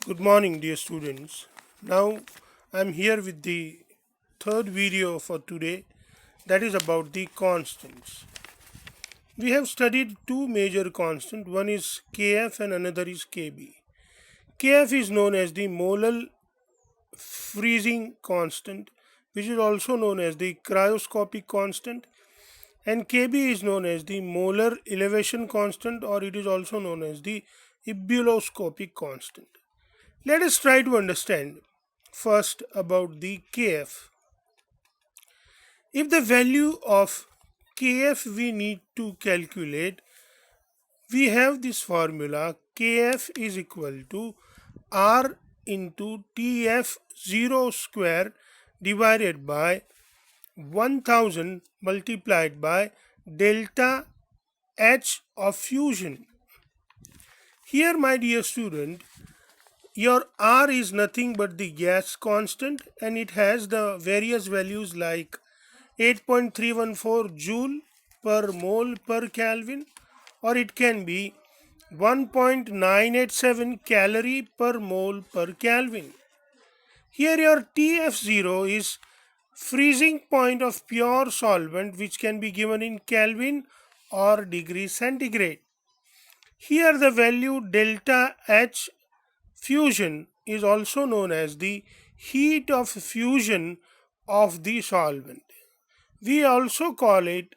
Good morning, dear students. Now I'm here with the third video for today, that is about the constants. We have studied two major constants, one is Kf and another is Kb. Kf is known as the molar freezing constant, which is also known as the cryoscopic constant, and Kb is known as the molar elevation constant, or it is also known as the ebuloscopic constant. Let us try to understand first about the Kf. If the value of Kf we need to calculate, we have this formula Kf is equal to R into Tf0 square divided by 1000 multiplied by delta H of fusion. Here, my dear student, your R is nothing but the gas constant, and it has the various values like 8.314 joule per mole per Kelvin, or it can be 1.987 calorie per mole per Kelvin. Here your TF0 is freezing point of pure solvent, which can be given in Kelvin or degree centigrade. Here the value delta H fusion is also known as the heat of fusion of the solvent. We also call it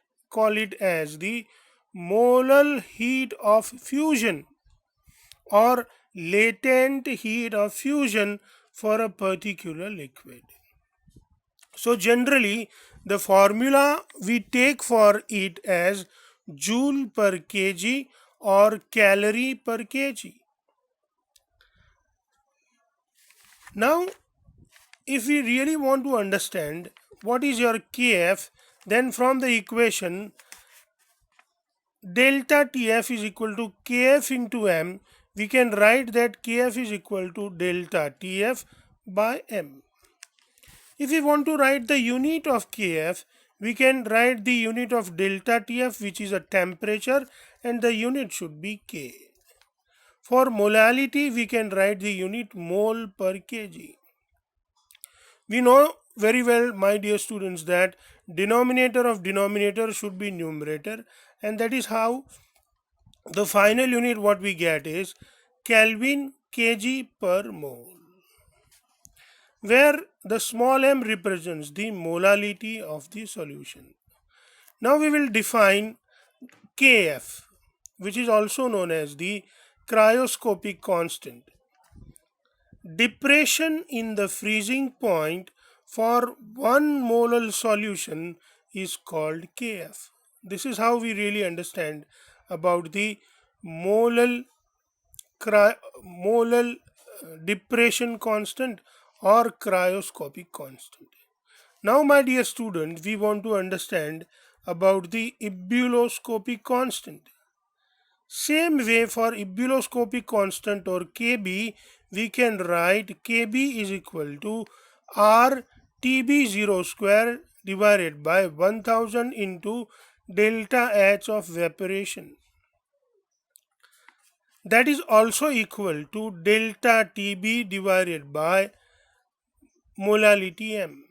as the molar heat of fusion or latent heat of fusion for a particular liquid. So generally the formula we take for it as joule per kg or calorie per kg. Now if we really want to understand what is your Kf, then from the equation delta Tf is equal to Kf into m, we can write that Kf is equal to delta Tf by m. If we want to write the unit of Kf, we can write the unit of delta Tf, which is a temperature, and the unit should be K. For molality, we can write the unit mole per kg. We know very well, my dear students, that denominator of denominator should be numerator, and that is how the final unit what we get is Kelvin kg per mole, where the small m represents the molality of the solution. Now we will define Kf, which is also known as the cryoscopic constant. Depression in the freezing point for 1 molar solution is called Kf. This is how we really understand about the molar molar depression constant or cryoscopic constant. Now, my dear student, we want to understand about the ebuloscopic constant. Same way for ebuloscopic constant or Kb, we can write Kb is equal to R Tb0 square divided by 1000 into delta H of evaporation. That is also equal to delta Tb divided by molality m.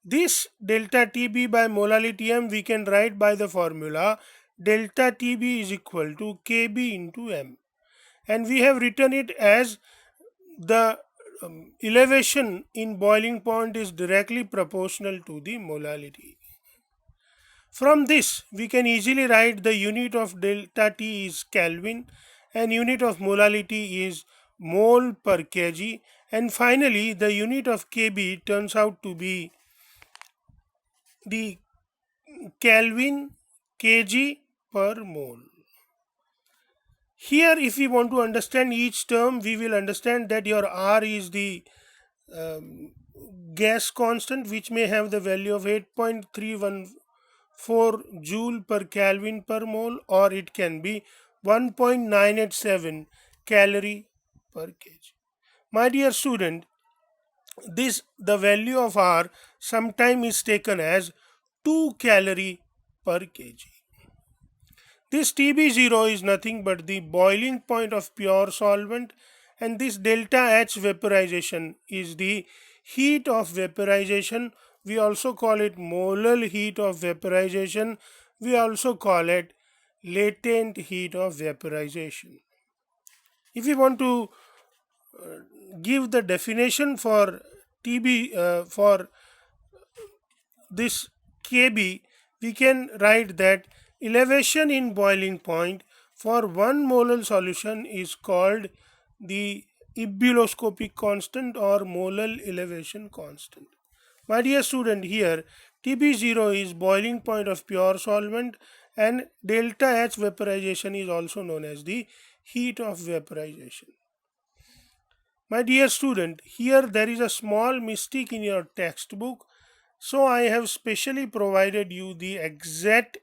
This delta Tb by molality m we can write by the formula delta Tb is equal to Kb into m, and we have written it as the elevation in boiling point is directly proportional to the molality. From this we can easily write the unit of delta T is Kelvin and unit of molality is mole per kg, and finally the unit of Kb turns out to be the Kelvin kg per mole. Here if we want to understand each term, we will understand that your R is the gas constant, which may have the value of 8.314 joule per Kelvin per mole, or it can be 1.987 calorie per kg. My dear student, this the value of R sometime is taken as 2 calorie per kg. This Tb0 is nothing but the boiling point of pure solvent, and this delta H vaporization is the heat of vaporization. We also call it molar heat of vaporization. We also call it latent heat of vaporization. If we want to give the definition for TB for this Kb, we can write that elevation in boiling point for 1 molar solution is called the ebullioscopic constant or molar elevation constant. My dear student, here Tb0 is boiling point of pure solvent and delta H vaporization is also known as the heat of vaporization. My dear student, here there is a small mistake in your textbook. So I have specially provided you the exact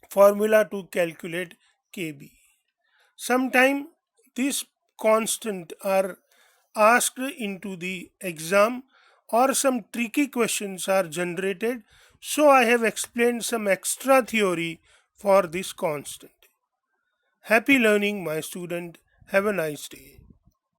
formula to calculate Kb. Sometime these constant are asked into the exam or some tricky questions are generated. So I have explained some extra theory for this constant. Happy learning, my student. Have a nice day.